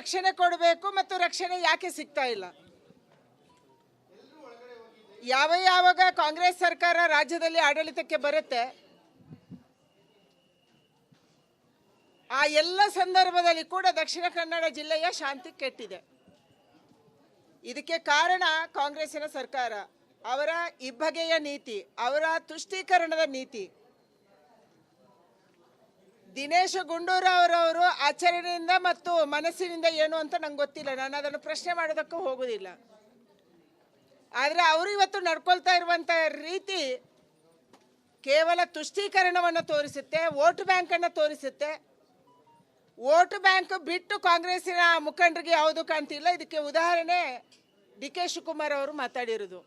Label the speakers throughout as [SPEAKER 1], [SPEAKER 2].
[SPEAKER 1] ರಕ್ಷಣೆ ಕೊಡಬೇಕು ಮತ್ತು ರಕ್ಷಣೆ ಯಾಕೆ ಸಿಗ್ತಾ ಇಲ್ಲ? ಯಾವಾಗ ಕಾಂಗ್ರೆಸ್ ಸರ್ಕಾರ ರಾಜ್ಯದಲ್ಲಿ ಆಡಳಿತಕ್ಕೆ ಬರುತ್ತೆ ಆ ಎಲ್ಲ ಸಂದರ್ಭದಲ್ಲಿ ಕೂಡ ದಕ್ಷಿಣ ಕನ್ನಡ ಜಿಲ್ಲೆಯ ಶಾಂತಿ ಕೆಟ್ಟಿದೆ. ಇದಕ್ಕೆ ಕಾರಣ ಕಾಂಗ್ರೆಸ್ಸಿನ ಸರ್ಕಾರ, ಅವರ ಇಬ್ಬಗೆಯ ನೀತಿ, ಅವರ ತುಷ್ಟೀಕರಣದ ನೀತಿ. ದಿನೇಶ್ ಗುಂಡೂರಾವ್ ಆಚರಣೆಯಿಂದ ಮತ್ತು ಮನಸ್ಸಿನಿಂದ ಏನು ಅಂತ ನಂಗೆ ಗೊತ್ತಿಲ್ಲ, ನಾನು ಅದನ್ನು ಪ್ರಶ್ನೆ ಮಾಡೋದಕ್ಕೂ ಹೋಗೋದಿಲ್ಲ. ಆದರೆ ಅವರು ಇವತ್ತು ನಡ್ಕೊಳ್ತಾ ಇರುವಂಥ ರೀತಿ ಕೇವಲ ತುಷ್ಟೀಕರಣವನ್ನು ತೋರಿಸುತ್ತೆ, ವೋಟ್ ಬ್ಯಾಂಕನ್ನು ತೋರಿಸುತ್ತೆ. ವೋಟ್ ಬ್ಯಾಂಕ್ ಬಿಟ್ಟು ಕಾಂಗ್ರೆಸ್ಸಿನ ಮುಖಂಡರಿಗೆ ಯಾವುದು ಕಾಣ್ತಿಲ್ಲ. ಇದಕ್ಕೆ ಉದಾಹರಣೆ ಡಿ ಕೆ ಶಿವಕುಮಾರ್ ಅವರು ಮಾತಾಡಿರೋದು.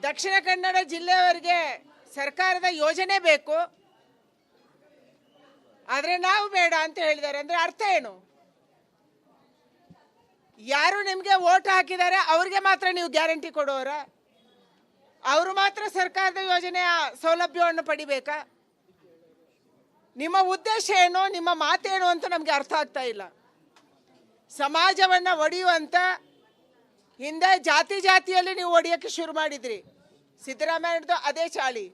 [SPEAKER 1] ದಕ್ಷಿಣ ಕನ್ನಡ ಜಿಲ್ಲೆಯವರಿಗೆ ಸರ್ಕಾರದ ಯೋಜನೆ ಬೇಕು, ಆದರೆ ನಾವು ಬೇಡ ಅಂತ ಹೇಳಿದ್ದಾರೆ. ಅಂದರೆ ಅರ್ಥ ಏನು? ಯಾರು ನಿಮಗೆ ವೋಟ್ ಹಾಕಿದ್ದಾರೆ ಅವ್ರಿಗೆ ಮಾತ್ರ ನೀವು ಗ್ಯಾರಂಟಿ ಕೊಡೋರ? ಅವರು ಮಾತ್ರ ಸರ್ಕಾರದ ಯೋಜನೆಯ ಸೌಲಭ್ಯವನ್ನು ಪಡಿಬೇಕಾ? ನಿಮ್ಮ ಉದ್ದೇಶ ಏನು, ನಿಮ್ಮ ಮಾತೇನು ಅಂತ ನಮಗೆ ಅರ್ಥ ಆಗ್ತಾ ಇಲ್ಲ. ಸಮಾಜವನ್ನು ಒಡೆಯುವಂಥ ಹಿಂದೆ ಜಾತಿಯಲ್ಲಿ ನೀವು ಒಡೆಯೋಕ್ಕೆ ಶುರು ಮಾಡಿದ್ರಿ. ಸಿದ್ದರಾಮಯ್ಯನದು ಅದೇ ಚಾಳಿ.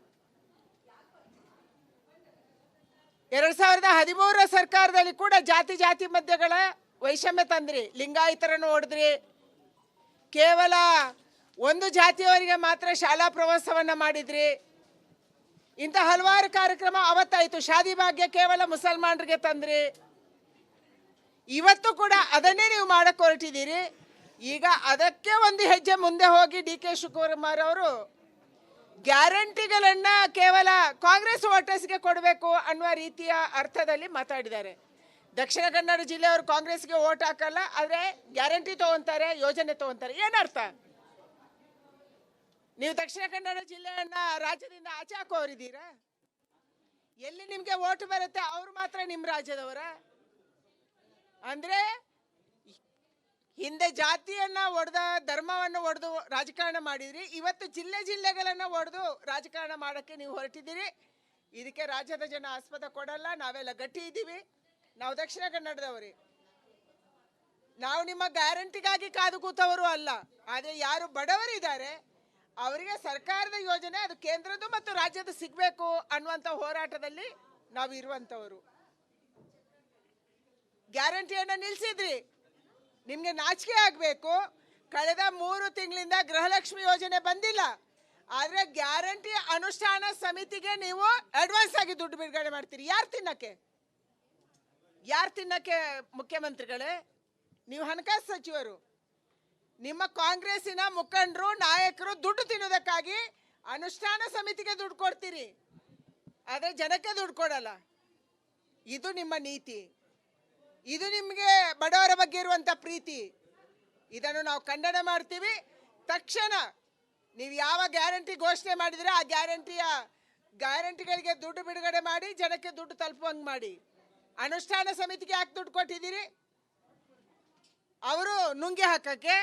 [SPEAKER 1] 2013 ಸರ್ಕಾರದಲ್ಲಿ ಕೂಡ ಜಾತಿ ಮಧ್ಯಗಳ ವೈಷಮ್ಯ ತಂದ್ರಿ, ಲಿಂಗಾಯತರನ್ನು ಹೊಡೆದ್ರಿ. ಕೇವಲ ಒಂದು ಜಾತಿಯವರಿಗೆ ಮಾತ್ರ ಶಾಲಾ ಪ್ರವಾಸವನ್ನು ಮಾಡಿದ್ರಿ. ಇಂಥ ಹಲವಾರು ಕಾರ್ಯಕ್ರಮ ಅವತ್ತಾಯಿತು. ಶಾದಿ ಭಾಗ್ಯ ಕೇವಲ ಮುಸಲ್ಮಾನರಿಗೆ ತಂದ್ರಿ. ಇವತ್ತು ಕೂಡ ಅದನ್ನೇ ನೀವು ಮಾಡಕ್ಕೆ ಹೊರಟಿದ್ದೀರಿ. ಈಗ ಅದಕ್ಕೆ ಒಂದು ಹೆಜ್ಜೆ ಮುಂದೆ ಹೋಗಿ ಡಿ ಕೆ ಶಿವಕುಮಾರ್ ಅವರು ಗ್ಯಾರಂಟಿಗಳನ್ನು ಕೇವಲ ಕಾಂಗ್ರೆಸ್ ವೋಟರ್ಸ್ಗೆ ಕೊಡಬೇಕು ಅನ್ನುವ ರೀತಿಯ ಅರ್ಥದಲ್ಲಿ ಮಾತಾಡಿದ್ದಾರೆ. ದಕ್ಷಿಣ ಕನ್ನಡ ಜಿಲ್ಲೆಯವರು ಕಾಂಗ್ರೆಸ್ಗೆ ವೋಟ್ ಹಾಕಲ್ಲ, ಆದರೆ ಗ್ಯಾರಂಟಿ ತಗೊಂತಾರೆ, ಯೋಜನೆ ತಗೊಂತಾರೆ. ಏನರ್ಥ? ನೀವು ದಕ್ಷಿಣ ಕನ್ನಡ ಜಿಲ್ಲೆಯನ್ನ ರಾಜ್ಯದಿಂದ ಆಚೆ ಹಾಕೋರಿದ್ದೀರಾ? ಎಲ್ಲಿ ನಿಮಗೆ ವೋಟ್ ಬರುತ್ತೆ ಅವರು ಮಾತ್ರ ನಿಮ್ಮ ರಾಜ್ಯದವರ? ಅಂದ್ರೆ ಹಿಂದೆ ಜಾತಿಯನ್ನ ಒಡೆದ, ಧರ್ಮವನ್ನು ಒಡೆದು ರಾಜಕಾರಣ ಮಾಡಿದ್ರಿ. ಇವತ್ತು ಜಿಲ್ಲೆಗಳನ್ನು ಒಡೆದು ರಾಜಕಾರಣ ಮಾಡಕ್ಕೆ ನೀವು ಹೊರಟಿದ್ದೀರಿ. ಇದಕ್ಕೆ ರಾಜ್ಯದ ಜನ ಆಸ್ಪದ ಕೊಡಲ್ಲ. ನಾವೆಲ್ಲ ಗಟ್ಟಿ ಇದ್ದೀವಿ. ನಾವು ದಕ್ಷಿಣ ಕನ್ನಡದವರೇ. ನಾವು ನಿಮ್ಮ ಗ್ಯಾರಂಟಿಗಾಗಿ ಕಾದು ಕೂತವರು ಅಲ್ಲ. ಆದರೆ ಯಾರು ಬಡವರಿದ್ದಾರೆ ಅವರಿಗೆ ಸರ್ಕಾರದ ಯೋಜನೆ, ಅದು ಕೇಂದ್ರದ್ದು ಮತ್ತು ರಾಜ್ಯದ ಸಿಗಬೇಕು ಅನ್ನುವಂಥ ಹೋರಾಟದಲ್ಲಿ ನಾವು ಇರುವಂಥವರು. ಗ್ಯಾರಂಟಿಯನ್ನು ನಿಲ್ಲಿಸಿದ್ರಿ, ನಿಮಗೆ ನಾಚಿಕೆ ಆಗಬೇಕು. ಕಳೆದ 3 ತಿಂಗಳಿಂದ ಗೃಹಲಕ್ಷ್ಮಿ ಯೋಜನೆ ಬಂದಿಲ್ಲ, ಆದರೆ ಗ್ಯಾರಂಟಿ ಅನುಷ್ಠಾನ ಸಮಿತಿಗೆ ನೀವು ಅಡ್ವಾನ್ಸ್ ಆಗಿ ದುಡ್ಡು ಬಿಡುಗಡೆ ಮಾಡ್ತೀರಿ. ಯಾರು ತಿನ್ನಕ್ಕೆ ಮುಖ್ಯಮಂತ್ರಿಗಳೇ? ನೀವು ಹಣಕಾಸು ಸಚಿವರು. ನಿಮ್ಮ ಕಾಂಗ್ರೆಸ್ಸಿನ ಮುಖಂಡರು, ನಾಯಕರು ದುಡ್ಡು ತಿನ್ನೋದಕ್ಕಾಗಿ ಅನುಷ್ಠಾನ ಸಮಿತಿಗೆ ದುಡ್ಡು ಕೊಡ್ತೀರಿ, ಆದರೆ ಜನಕ್ಕೆ ದುಡ್ಡು ಕೊಡಲ್ಲ. ಇದು ನಿಮ್ಮ ನೀತಿ. ಇದು ನಿಮಗೆ ಬಡವರ ಬಗ್ಗೆ ಇರುವಂಥ ಪ್ರೀತಿ. ಇದನ್ನು ನಾವು ಖಂಡನೆ ಮಾಡ್ತೀವಿ. ತಕ್ಷಣ ನೀವು ಯಾವ ಗ್ಯಾರಂಟಿ ಘೋಷಣೆ ಮಾಡಿದರೆ ಆ ಗ್ಯಾರಂಟಿಗಳಿಗೆ ದುಡ್ಡು ಬಿಡುಗಡೆ ಮಾಡಿ, ಜನಕ್ಕೆ ದುಡ್ಡು ತಲುಪುವಂಗೆ ಮಾಡಿ. ಅನುಷ್ಠಾನ ಸಮಿತಿಗೆ ಯಾಕೆ ದುಡ್ಡು ಕೊಟ್ಟಿದ್ದೀರಿ? ಅವರು ನುಂಗಿ ಹಾಕಕ್ಕೆ.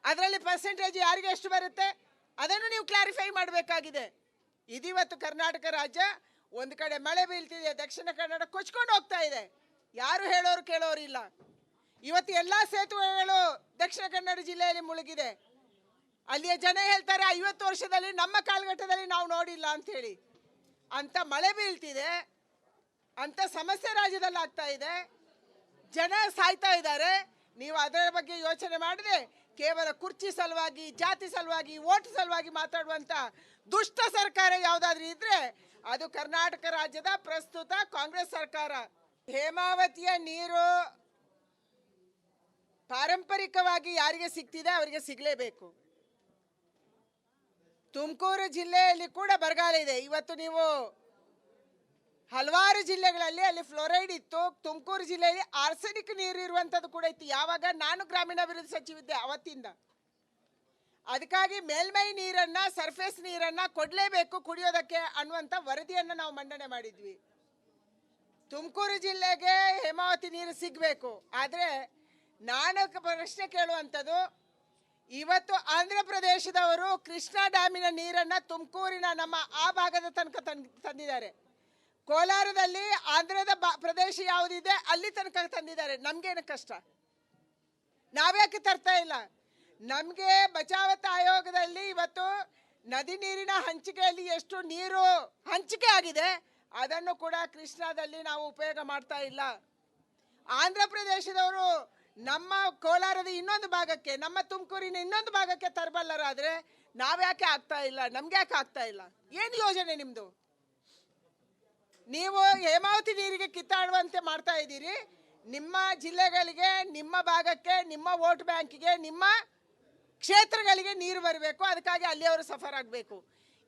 [SPEAKER 1] ಅದರಲ್ಲಿ ಪರ್ಸೆಂಟೇಜ್ ಯಾರಿಗೆ ಎಷ್ಟು ಬರುತ್ತೆ ಅದನ್ನು ನೀವು ಕ್ಲಾರಿಫೈ ಮಾಡಬೇಕಾಗಿದೆ. ಇದಿವತ್ತು ಕರ್ನಾಟಕ ರಾಜ್ಯ ಒಂದು ಕಡೆ ಮಳೆ ಬೀಳ್ತಿದೆ, ದಕ್ಷಿಣ ಕನ್ನಡ ಕೊಚ್ಕೊಂಡು ಹೋಗ್ತಾ ಇದೆ. ಯಾರು ಹೇಳೋರು ಕೇಳೋರು ಇಲ್ಲ. ಇವತ್ತು ಎಲ್ಲ ಸೇತುವೆಗಳು ದಕ್ಷಿಣ ಕನ್ನಡ ಜಿಲ್ಲೆಯಲ್ಲಿ ಮುಳುಗಿದೆ. ಅಲ್ಲಿಯ ಜನ ಹೇಳ್ತಾರೆ 50 ವರ್ಷದಲ್ಲಿ ನಮ್ಮ ಕಾಲಘಟ್ಟದಲ್ಲಿ ನಾವು ನೋಡಿಲ್ಲ ಅಂತ ಹೇಳಿ. ಅಂತ ಮಳೆ ಬೀಳ್ತಿದೆ, ಅಂತ ಸಮಸ್ಯೆ ರಾಜ್ಯದಲ್ಲಿ ಆಗ್ತಾ ಇದೆ, ಜನ ಸಾಯ್ತಾ ಇದ್ದಾರೆ. ನೀವು ಅದರ ಬಗ್ಗೆ ಯೋಚನೆ ಮಾಡದೆ ಕೇವಲ ಕುರ್ಚಿ ಸಲುವಾಗಿ, ಜಾತಿ ಸಲುವಾಗಿ, ವೋಟ್ ಸಲುವಾಗಿ ಮಾತಾಡುವಂಥ ದುಷ್ಟ ಸರ್ಕಾರ ಯಾವುದಾದ್ರೂ ಇದ್ರೆ ಅದು ಕರ್ನಾಟಕ ರಾಜ್ಯದ ಪ್ರಸ್ತುತ ಕಾಂಗ್ರೆಸ್ ಸರ್ಕಾರ. ಹೇಮಾವತಿಯ ನೀರು ಪಾರಂಪರಿಕವಾಗಿ ಯಾರಿಗೆ ಸಿಗ್ತಿದೆ ಅವರಿಗೆ ಸಿಗಲೇಬೇಕು. ತುಮಕೂರು ಜಿಲ್ಲೆಯಲ್ಲಿ ಕೂಡ ಬರಗಾಲ ಇದೆ. ಇವತ್ತು ನೀವು ಹಲವಾರು ಜಿಲ್ಲೆಗಳಲ್ಲಿ ಅಲ್ಲಿ ಫ್ಲೋರೈಡ್ ಇತ್ತು. ತುಮಕೂರು ಜಿಲ್ಲೆಯಲ್ಲಿ ಆರ್ಸೆನಿಕ್ ನೀರು ಇರುವಂಥದ್ದು ಕೂಡ ಇತ್ತು. ಯಾವಾಗ ನಾನು ಗ್ರಾಮೀಣಾಭಿವೃದ್ಧಿ ಸಚಿವಿದ್ದೆ ಅವತ್ತಿಂದ. ಅದಕ್ಕಾಗಿ ಮೇಲ್ಮೈ ನೀರನ್ನು, ಸರ್ಫೇಸ್ ನೀರನ್ನು ಕೊಡಲೇಬೇಕು ಕುಡಿಯೋದಕ್ಕೆ ಅನ್ನುವಂಥ ವರದಿಯನ್ನು ನಾವು ಮಂಡನೆ ಮಾಡಿದ್ವಿ. ತುಮಕೂರು ಜಿಲ್ಲೆಗೆ ಹೇಮಾವತಿ ನೀರು ಸಿಗಬೇಕು. ಆದರೆ ನಾನು ಪ್ರಶ್ನೆ ಕೇಳುವಂಥದ್ದು, ಇವತ್ತು ಆಂಧ್ರ ಪ್ರದೇಶದವರು ಕೃಷ್ಣಾ ಡ್ಯಾಮಿನ ನೀರನ್ನು ತುಮಕೂರಿನ ನಮ್ಮ ಆ ಭಾಗದ ತನಕ ತಂದಿದ್ದಾರೆ. ಕೋಲಾರದಲ್ಲಿ ಆಂಧ್ರದ ಪ್ರದೇಶ ಯಾವುದಿದೆ ಅಲ್ಲಿ ತನಕ ತಂದಿದ್ದಾರೆ. ನಮ್ಗೇನು ಕಷ್ಟ? ನಾವ್ಯಾಕೆ ತರ್ತಾ ಇಲ್ಲ? ನಮಗೆ ಬಚಾವತ್ ಆಯೋಗದಲ್ಲಿ ಇವತ್ತು ನದಿ ನೀರಿನ ಹಂಚಿಕೆಯಲ್ಲಿ ಎಷ್ಟು ನೀರು ಹಂಚಿಕೆ ಆಗಿದೆ ಅದನ್ನು ಕೂಡ ಕೃಷ್ಣಾದಲ್ಲಿ ನಾವು ಉಪಯೋಗ ಮಾಡ್ತಾ ಇಲ್ಲ. ಆಂಧ್ರ ಪ್ರದೇಶದವರು ನಮ್ಮ ಕೋಲಾರದ ಇನ್ನೊಂದು ಭಾಗಕ್ಕೆ, ನಮ್ಮ ತುಮಕೂರಿನ ಇನ್ನೊಂದು ಭಾಗಕ್ಕೆ ತರಬಲ್ಲರಾದ್ರೆ ನಾವ್ಯಾಕೆ ಆಗ್ತಾ ಇಲ್ಲ? ನಮ್ಗೆ ಯಾಕೆ ಆಗ್ತಾ ಇಲ್ಲ? ಏನು ಯೋಜನೆ ನಿಮ್ದು? ನೀವು ಹೇಮಾವತಿ ನೀರಿಗೆ ಕಿತ್ತಾಡುವಂತೆ ಮಾಡ್ತಾ ಇದ್ದೀರಿ. ನಿಮ್ಮ ಜಿಲ್ಲೆಗಳಿಗೆ, ನಿಮ್ಮ ಭಾಗಕ್ಕೆ, ನಿಮ್ಮ ವೋಟ್ ಬ್ಯಾಂಕಿಗೆ, ನಿಮ್ಮ ಕ್ಷೇತ್ರಗಳಿಗೆ ನೀರು ಬರಬೇಕು, ಅದಕ್ಕಾಗಿ ಅಲ್ಲಿಯವರು ಸಫರ್ ಆಗಬೇಕು.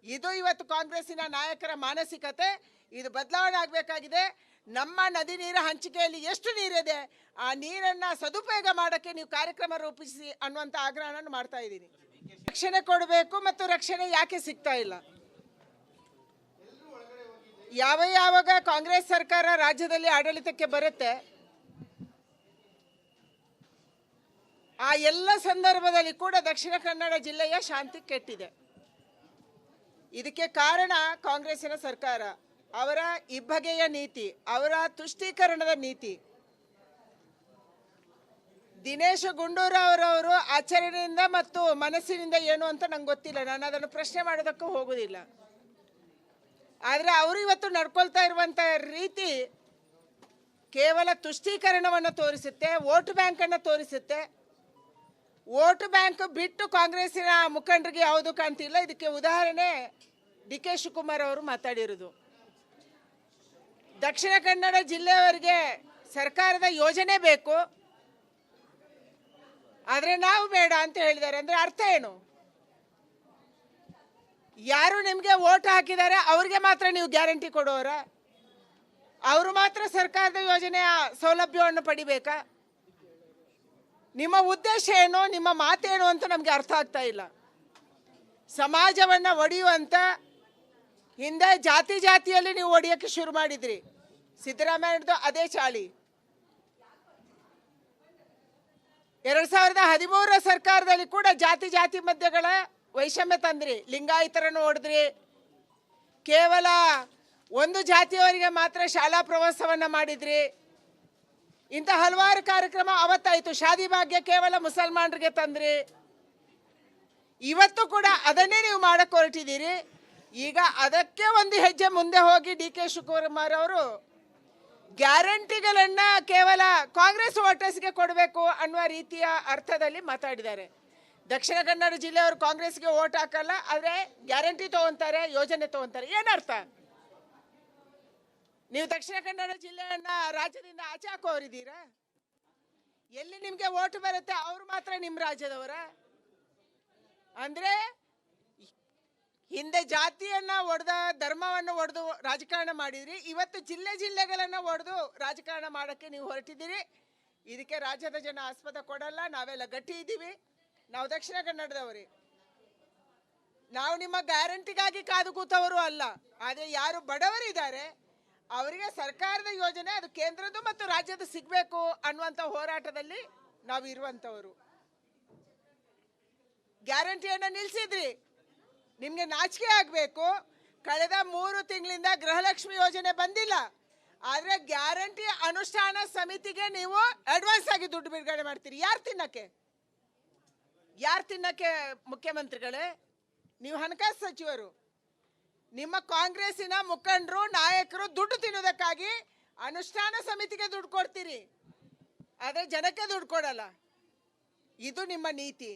[SPEAKER 1] ಇದು ಇವತ್ತು ಕಾಂಗ್ರೆಸ್ಸಿನ ನಾಯಕರ ಮಾನಸಿಕತೆ. ಇದು ಬದಲಾವಣೆ ಆಗಬೇಕಾಗಿದೆ. ನಮ್ಮ ನದಿ ನೀರ ಹಂಚಿಕೆಯಲ್ಲಿ ಎಷ್ಟು ನೀರಿದೆ ಆ ನೀರನ್ನು ಸದುಪಯೋಗ ಮಾಡೋಕ್ಕೆ ನೀವು ಕಾರ್ಯಕ್ರಮ ರೂಪಿಸಿ ಅನ್ನುವಂಥ ಆಗ್ರಹವನ್ನು ಮಾಡ್ತಾ ಇದ್ದೀನಿ. ರಕ್ಷಣೆ ಕೊಡಬೇಕು, ಮತ್ತು ರಕ್ಷಣೆ ಯಾಕೆ ಸಿಗ್ತಾ ಇಲ್ಲ? ಯಾವಾಗ ಕಾಂಗ್ರೆಸ್ ಸರ್ಕಾರ ರಾಜ್ಯದಲ್ಲಿ ಆಡಳಿತಕ್ಕೆ ಬರುತ್ತೆ ಆ ಎಲ್ಲ ಸಂದರ್ಭದಲ್ಲಿ ಕೂಡ ದಕ್ಷಿಣ ಕನ್ನಡ ಜಿಲ್ಲೆಯ ಶಾಂತಿ ಕೆಟ್ಟಿದೆ. ಇದಕ್ಕೆ ಕಾರಣ ಕಾಂಗ್ರೆಸ್ಸಿನ ಸರ್ಕಾರ, ಅವರ ಇಬ್ಬಗೆಯ ನೀತಿ, ಅವರ ತುಷ್ಟೀಕರಣದ ನೀತಿ. ದಿನೇಶ್ ಗುಂಡೂರಾವ್ ಆಚರಣೆಯಿಂದ ಮತ್ತು ಮನಸ್ಸಿನಿಂದ ಏನು ಅಂತ ನಂಗೆ ಗೊತ್ತಿಲ್ಲ, ನಾನು ಅದನ್ನು ಪ್ರಶ್ನೆ ಮಾಡೋದಕ್ಕೂ ಹೋಗೋದಿಲ್ಲ. ಆದರೆ ಅವರು ಇವತ್ತು ನಡ್ಕೊಳ್ತಾ ಇರುವಂಥ ರೀತಿ ಕೇವಲ ತುಷ್ಟೀಕರಣವನ್ನು ತೋರಿಸುತ್ತೆ, ವೋಟ್ ಬ್ಯಾಂಕನ್ನು ತೋರಿಸುತ್ತೆ. ವೋಟ್ ಬ್ಯಾಂಕ್ ಬಿಟ್ಟು ಕಾಂಗ್ರೆಸ್ಸಿನ ಮುಖಂಡರಿಗೆ ಯಾವುದು ಕಾಣ್ತಿಲ್ಲ. ಇದಕ್ಕೆ ಉದಾಹರಣೆ ಡಿ.ಕೆ. ಶಿವಕುಮಾರ್ ಅವರು ಮಾತಾಡಿರೋದು. ದಕ್ಷಿಣ ಕನ್ನಡ ಜಿಲ್ಲೆಯವರಿಗೆ ಸರ್ಕಾರದ ಯೋಜನೆ ಬೇಕು, ಆದರೆ ನಾವು ಬೇಡ ಅಂತ ಹೇಳಿದ್ದಾರೆ. ಅಂದರೆ ಅರ್ಥ ಏನು? ಯಾರು ನಿಮಗೆ ವೋಟ್ ಹಾಕಿದ್ದಾರೆ ಅವ್ರಿಗೆ ಮಾತ್ರ ನೀವು ಗ್ಯಾರಂಟಿ ಕೊಡೋರ? ಅವರು ಮಾತ್ರ ಸರ್ಕಾರದ ಯೋಜನೆಯ ಸೌಲಭ್ಯವನ್ನು ಪಡಿಬೇಕಾ? ನಿಮ್ಮ ಉದ್ದೇಶ ಏನು, ನಿಮ್ಮ ಮಾತೇನು ಅಂತ ನಮಗೆ ಅರ್ಥ ಆಗ್ತಾ ಇಲ್ಲ. ಸಮಾಜವನ್ನು ಒಡೆಯುವಂಥ, ಹಿಂದೆ ಜಾತಿಯಲ್ಲಿ ನೀವು ಒಡೆಯೋಕ್ಕೆ ಶುರು ಮಾಡಿದ್ರಿ. ಸಿದ್ದರಾಮಯ್ಯನದು ಅದೇ ಚಾಳಿ. 2013 ಸರ್ಕಾರದಲ್ಲಿ ಕೂಡ ಜಾತಿ ಮಧ್ಯಗಳ ವೈಷಮ್ಯ ತಂದ್ರಿ. ಲಿಂಗಾಯತರನ್ನು ಹೊಡೆದ್ರಿ. ಕೇವಲ ಒಂದು ಜಾತಿಯವರಿಗೆ ಮಾತ್ರ ಶಾಲಾ ಪ್ರವಾಸವನ್ನು ಮಾಡಿದ್ರಿ. ಇಂಥ ಹಲವಾರು ಕಾರ್ಯಕ್ರಮ ಅವತ್ತಾಯಿತು. ಶಾದಿ ಭಾಗ್ಯ ಕೇವಲ ಮುಸಲ್ಮಾನರಿಗೆ ತಂದ್ರಿ. ಇವತ್ತು ಕೂಡ ಅದನ್ನೇ ನೀವು ಮಾಡಕ್ಕೆ ಹೊರಟಿದ್ದೀರಿ. ಈಗ ಅದಕ್ಕೆ ಒಂದು ಹೆಜ್ಜೆ ಮುಂದೆ ಹೋಗಿ ಡಿ.ಕೆ. ಶಿವಕುಮಾರ್ ಅವರು ಗ್ಯಾರಂಟಿಗಳನ್ನು ಕೇವಲ ಕಾಂಗ್ರೆಸ್ ವೋಟರ್ಸ್ಗೆ ಕೊಡಬೇಕು ಅನ್ನುವ ರೀತಿಯ ಅರ್ಥದಲ್ಲಿ ಮಾತಾಡಿದ್ದಾರೆ. ದಕ್ಷಿಣ ಕನ್ನಡ ಜಿಲ್ಲೆಯವರು ಕಾಂಗ್ರೆಸ್ಗೆ ವೋಟ್ ಹಾಕಲ್ಲ, ಆದರೆ ಗ್ಯಾರಂಟಿ ತಗೊಂತಾರೆ, ಯೋಜನೆ ತಗೊಂತಾರೆ. ಏನರ್ಥ? ನೀವು ದಕ್ಷಿಣ ಕನ್ನಡ ಜಿಲ್ಲೆಯನ್ನ ರಾಜ್ಯದಿಂದ ಆಚೆ ಹಾಕೋರಿದ್ದೀರಾ? ಎಲ್ಲಿ ನಿಮಗೆ ವೋಟ್ ಬರುತ್ತೆ ಅವ್ರು ಮಾತ್ರ ನಿಮ್ಮ ರಾಜ್ಯದವರ? ಅಂದ್ರೆ ಹಿಂದೆ ಜಾತಿಯನ್ನ ಒಡೆದ, ಧರ್ಮವನ್ನು ಒಡೆದು ರಾಜಕಾರಣ ಮಾಡಿದ್ರಿ. ಇವತ್ತು ಜಿಲ್ಲೆಗಳನ್ನು ಒಡೆದು ರಾಜಕಾರಣ ಮಾಡೋಕ್ಕೆ ನೀವು ಹೊರಟಿದ್ದೀರಿ. ಇದಕ್ಕೆ ರಾಜ್ಯದ ಜನ ಆಸ್ಪದ ಕೊಡಲ್ಲ. ನಾವೆಲ್ಲ ಗಟ್ಟಿ ಇದ್ದೀವಿ. ನಾವು ದಕ್ಷಿಣ ಕನ್ನಡದವರೇ. ನಾವು ನಿಮ್ಮ ಗ್ಯಾರಂಟಿಗಾಗಿ ಕಾದು ಕೂತವರು ಅಲ್ಲ. ಆದರೆ ಯಾರು ಬಡವರಿದ್ದಾರೆ ಅವರಿಗೆ ಸರ್ಕಾರದ ಯೋಜನೆ, ಅದು ಕೇಂದ್ರದ್ದು ಮತ್ತು ರಾಜ್ಯದ ಸಿಗಬೇಕು ಅನ್ನುವಂಥ ಹೋರಾಟದಲ್ಲಿ ನಾವು ಇರುವಂಥವರು. ಗ್ಯಾರಂಟಿಯನ್ನು ನಿಲ್ಲಿಸಿದ್ರಿ. ನಿಮಗೆ ನಾಚಿಕೆ ಆಗಬೇಕು. ಕಳೆದ 3 ತಿಂಗಳಿಂದ ಗೃಹಲಕ್ಷ್ಮಿ ಯೋಜನೆ ಬಂದಿಲ್ಲ. ಆದರೆ ಗ್ಯಾರಂಟಿ ಅನುಷ್ಠಾನ ಸಮಿತಿಗೆ ನೀವು ಅಡ್ವಾನ್ಸ್ ಆಗಿ ದುಡ್ಡು ಬಿಡುಗಡೆ ಮಾಡ್ತೀರಿ. ಯಾರು ತಿನ್ನಕ್ಕೆ ಮುಖ್ಯಮಂತ್ರಿಗಳೇ? ನೀವು ಹಣಕಾಸು ಸಚಿವರು. ನಿಮ್ಮ ಕಾಂಗ್ರೆಸ್ಸಿನ ಮುಖಂಡರು, ನಾಯಕರು ದುಡ್ಡು ತಿನ್ನೋದಕ್ಕಾಗಿ ಅನುಷ್ಠಾನ ಸಮಿತಿಗೆ ದುಡ್ಡು ಕೊಡ್ತೀರಿ, ಆದರೆ ಜನಕ್ಕೆ ದುಡ್ಡು ಕೊಡಲ್ಲ. ಇದು ನಿಮ್ಮ ನೀತಿ.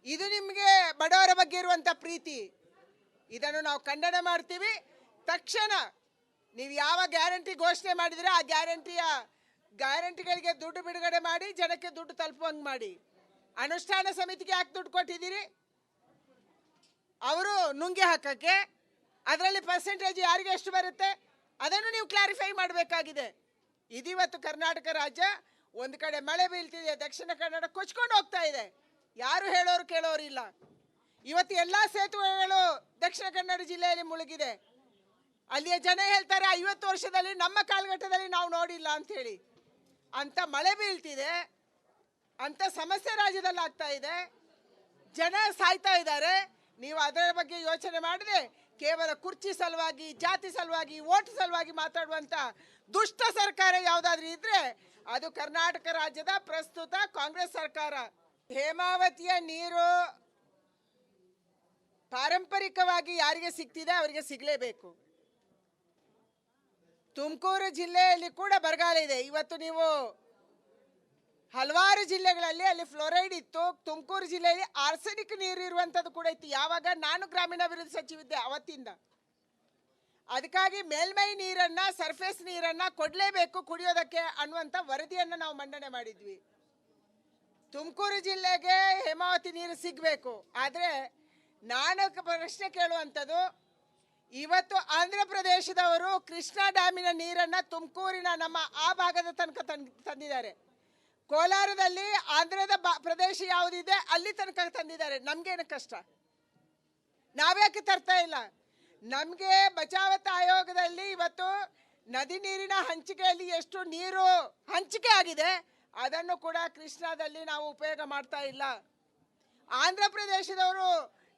[SPEAKER 1] ಇದು ನಿಮಗೆ ಬಡವರ ಬಗ್ಗೆ ಇರುವಂಥ ಪ್ರೀತಿ. ಇದನ್ನು ನಾವು ಖಂಡನ ಮಾಡ್ತೀವಿ. ತಕ್ಷಣ ನೀವು ಯಾವ ಗ್ಯಾರಂಟಿ ಘೋಷಣೆ ಮಾಡಿದರೆ ಆ ಗ್ಯಾರಂಟಿಗಳಿಗೆ ದುಡ್ಡು ಬಿಡುಗಡೆ ಮಾಡಿ, ಜನಕ್ಕೆ ದುಡ್ಡು ತಲುಪುವಂಗೆ ಮಾಡಿ. ಅನುಷ್ಠಾನ ಸಮಿತಿಗೆ ಯಾಕೆ ದುಡ್ಡು ಕೊಟ್ಟಿದ್ದೀರಿ? ಅವರು ನುಂಗಿ ಹಾಕಕ್ಕೆ. ಅದರಲ್ಲಿ ಪರ್ಸೆಂಟೇಜ್ ಯಾರಿಗೆ ಎಷ್ಟು ಬರುತ್ತೆ ಅದನ್ನು ನೀವು ಕ್ಲಾರಿಫೈ ಮಾಡಬೇಕಾಗಿದೆ. ಇದಿವತ್ತು ಕರ್ನಾಟಕ ರಾಜ್ಯ. ಒಂದು ಕಡೆ ಮಳೆ ಬೀಳ್ತಿದೆ, ದಕ್ಷಿಣ ಕನ್ನಡ ಕೊಚ್ಕೊಂಡು ಹೋಗ್ತಾ ಇದೆ. ಯಾರು ಹೇಳೋರು ಕೇಳೋರು ಇಲ್ಲ. ಇವತ್ತು ಎಲ್ಲ ಸೇತುವೆಗಳು ದಕ್ಷಿಣ ಕನ್ನಡ ಜಿಲ್ಲೆಯಲ್ಲಿ ಮುಳುಗಿದೆ. ಅಲ್ಲಿಯ ಜನ ಹೇಳ್ತಾರೆ 50 ವರ್ಷದಲ್ಲಿ ನಮ್ಮ ಕಾಲಘಟ್ಟದಲ್ಲಿ ನಾವು ನೋಡಿಲ್ಲ ಅಂಥೇಳಿ. ಅಂಥ ಮಳೆ ಬೀಳ್ತಿದೆ, ಅಂಥ ಸಮಸ್ಯೆ ರಾಜ್ಯದಲ್ಲಿ ಆಗ್ತಾ ಇದೆ, ಜನ ಸಾಯ್ತಾ ಇದ್ದಾರೆ. ನೀವು ಅದರ ಬಗ್ಗೆ ಯೋಚನೆ ಮಾಡದೆ ಕೇವಲ ಕುರ್ಚಿ ಸಲುವಾಗಿ, ಜಾತಿ ಸಲುವಾಗಿ, ಓಟ್ ಸಲುವಾಗಿ ಮಾತಾಡುವಂತ ದುಷ್ಟ ಸರ್ಕಾರ ಯಾವುದಾದ್ರೂ ಇದ್ರೆ ಅದು ಕರ್ನಾಟಕ ರಾಜ್ಯದ ಪ್ರಸ್ತುತ ಕಾಂಗ್ರೆಸ್ ಸರ್ಕಾರ. ಹೇಮಾವತಿಯ ನೀರು ಪಾರಂಪರಿಕವಾಗಿ ಯಾರಿಗೆ ಸಿಗ್ತಿದೆ ಅವರಿಗೆ ಸಿಗಲೇಬೇಕು. ತುಮಕೂರು ಜಿಲ್ಲೆಯಲ್ಲಿ ಕೂಡ ಬರಗಾಲ ಇದೆ. ಇವತ್ತು ನೀವು ಹಲವಾರು ಜಿಲ್ಲೆಗಳಲ್ಲಿ ಅಲ್ಲಿ ಫ್ಲೋರೈಡ್ ಇತ್ತು. ತುಮಕೂರು ಜಿಲ್ಲೆಯಲ್ಲಿ ಆರ್ಸೆನಿಕ್ ನೀರು ಇರುವಂಥದ್ದು ಕೂಡ ಇತ್ತು. ಯಾವಾಗ ನಾನು ಗ್ರಾಮೀಣಾಭಿವೃದ್ಧಿ ಸಚಿವಿದ್ದೆ ಅವತ್ತಿಂದ. ಅದಕ್ಕಾಗಿ ಮೇಲ್ಮೈ ನೀರನ್ನ, ಸರ್ಫೇಸ್ ನೀರನ್ನ ಕೊಡಲೇಬೇಕು ಕುಡಿಯೋದಕ್ಕೆ ಅನ್ನುವಂಥ ವರದಿಯನ್ನು ನಾವು ಮಂಡನೆ ಮಾಡಿದ್ವಿ. ತುಮಕೂರು ಜಿಲ್ಲೆಗೆ ಹೇಮಾವತಿ ನೀರು ಸಿಗಬೇಕು. ಆದರೆ ನಾನು ಪ್ರಶ್ನೆ ಕೇಳುವಂಥದ್ದು, ಇವತ್ತು ಆಂಧ್ರ ಪ್ರದೇಶದವರು ಕೃಷ್ಣಾ ಡ್ಯಾಮಿನ ನೀರನ್ನ ತುಮಕೂರಿನ ನಮ್ಮ ಆ ಭಾಗದ ತನಕ ತಂದಿದ್ದಾರೆ. ಕೋಲಾರದಲ್ಲಿ ಆಂಧ್ರದ ಪ್ರದೇಶ ಯಾವುದಿದೆ ಅಲ್ಲಿ ತನಕ ತಂದಿದ್ದಾರೆ. ನಮ್ಗೇನು ಕಷ್ಟ? ನಾವ್ಯಾಕೆ ತರ್ತಾ ಇಲ್ಲ? ನಮಗೆ ಬಚಾವತ್ ಆಯೋಗದಲ್ಲಿ ಇವತ್ತು ನದಿ ನೀರಿನ ಹಂಚಿಕೆಯಲ್ಲಿ ಎಷ್ಟು ನೀರು ಹಂಚಿಕೆ ಆಗಿದೆ ಅದನ್ನು ಕೂಡ ಕೃಷ್ಣಾದಲ್ಲಿ ನಾವು ಉಪಯೋಗ ಮಾಡ್ತಾ ಇಲ್ಲ. ಆಂಧ್ರ ಪ್ರದೇಶದವರು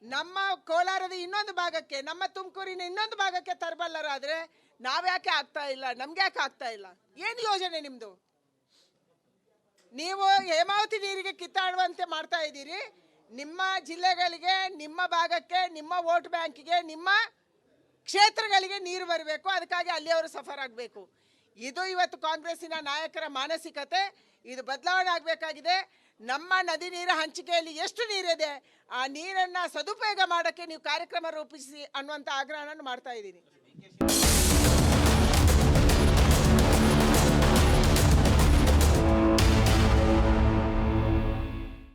[SPEAKER 1] ನಮ್ಮ ಕೋಲಾರದ ಇನ್ನೊಂದು ಭಾಗಕ್ಕೆ, ನಮ್ಮ ತುಮಕೂರಿನ ಇನ್ನೊಂದು ಭಾಗಕ್ಕೆ ತರಬಲ್ಲರಾದ್ರೆ ನಾವ್ಯಾಕೆ ಆಗ್ತಾ ಇಲ್ಲ? ನಮ್ಗೆ ಯಾಕೆ ಆಗ್ತಾ ಇಲ್ಲ? ಏನು ಯೋಜನೆ ನಿಮ್ದು? ನೀವು ಹೇಮಾವತಿ ನೀರಿಗೆ ಕಿತ್ತಾಡುವಂತೆ ಮಾಡ್ತಾ ಇದ್ದೀರಿ. ನಿಮ್ಮ ಜಿಲ್ಲೆಗಳಿಗೆ, ನಿಮ್ಮ ಭಾಗಕ್ಕೆ, ನಿಮ್ಮ ವೋಟ್ ಬ್ಯಾಂಕಿಗೆ, ನಿಮ್ಮ ಕ್ಷೇತ್ರಗಳಿಗೆ ನೀರು ಬರಬೇಕು. ಅದಕ್ಕಾಗಿ ಅಲ್ಲಿಯವರು ಸಫರ್ ಆಗಬೇಕು. ಇದು ಇವತ್ತು ಕಾಂಗ್ರೆಸ್ಸಿನ ನಾಯಕರ ಮಾನಸಿಕತೆ. ಇದು ಬದಲಾವಣೆ ಆಗಬೇಕಾಗಿದೆ. ನಮ್ಮ ನದಿ ನೀರ ಹಂಚಿಕೆಯಲ್ಲಿ ಎಷ್ಟು ನೀರಿದೆ ಆ ನೀರನ್ನು ಸದುಪಯೋಗ ಮಾಡೋಕ್ಕೆ ನೀವು ಕಾರ್ಯಕ್ರಮ ರೂಪಿಸಿ ಅನ್ನುವಂಥ ಆಗ್ರಹವನ್ನು ಮಾಡ್ತಾ ಇದ್ದೀನಿ.